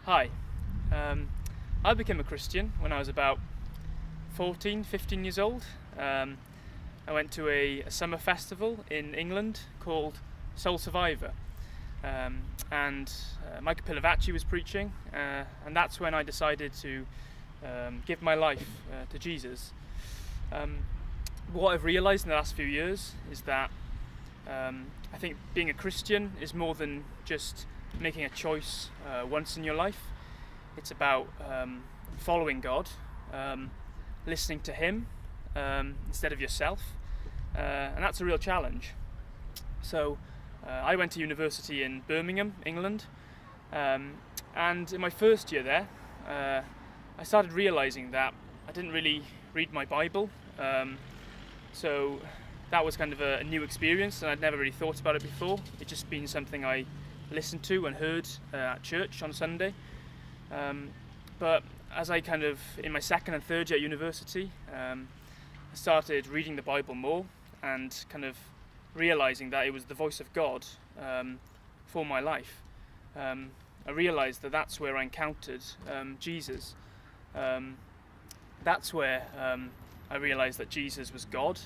Hi. I became a Christian when I was about 14, 15 years old. I went to a summer festival in England called Soul Survivor. And Michael Pilavacci was preaching, and that's when I decided to give my life to Jesus. What I've realised in the last few years is that I think being a Christian is more than just making a choice once in your life. It's about following God, listening to Him instead of yourself, and that's a real challenge. So I went to university in Birmingham, England, and in my first year there, I started realising that I didn't really read my Bible. So that was kind of a new experience, and I'd never really thought about it before. It'd just been something I listened to and heard at church on Sunday. But as I kind of, in my second and third year at university, I started reading the Bible more and kind of realising that it was the voice of God for my life. I realised that that's where I encountered Jesus. That's where I realised that Jesus was God,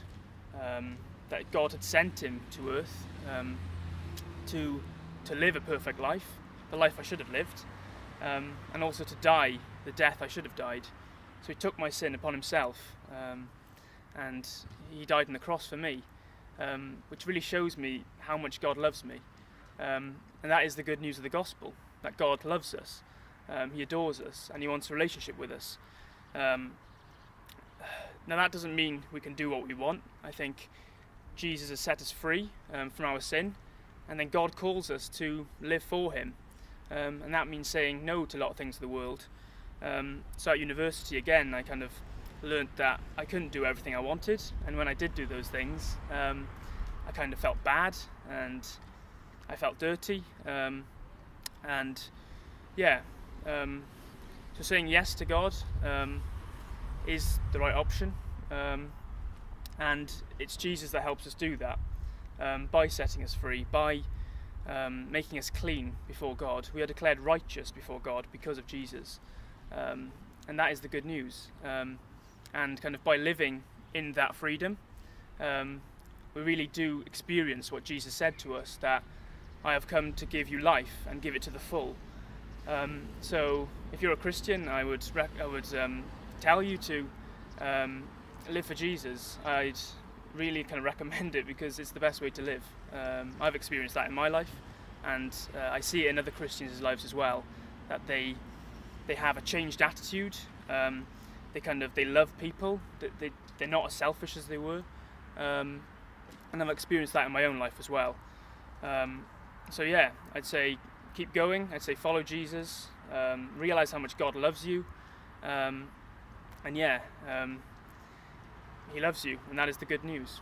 that God had sent Him to earth to live a perfect life, the life I should have lived, and also to die the death I should have died. So He took my sin upon Himself, and He died on the cross for me, which really shows me how much God loves me. And that is the good news of the gospel, that God loves us, He adores us, and He wants a relationship with us. Now that doesn't mean we can do what we want. I think Jesus has set us free from our sin, and then God calls us to live for Him. And that means saying no to a lot of things in the world. So at university again, I kind of learned that I couldn't do everything I wanted, and when I did do those things, I kind of felt bad and I felt dirty. So saying yes to God is the right option, and it's Jesus that helps us do that by setting us free, by making us clean before God. We are declared righteous before God because of Jesus, and that is the good news. And kind of by living in that freedom, we really do experience what Jesus said to us, that I have come to give you life and give it to the full. So if you're a Christian, I would tell you to live for Jesus. I'd really kind of recommend it because it's the best way to live. I've experienced that in my life, and I see it in other Christians' lives as well, that they have a changed attitude. They love people. They're not as selfish as they were, and I've experienced that in my own life as well. So yeah, I'd say keep going. I'd say follow Jesus. Realize how much God loves you, and He loves you, and that is the good news.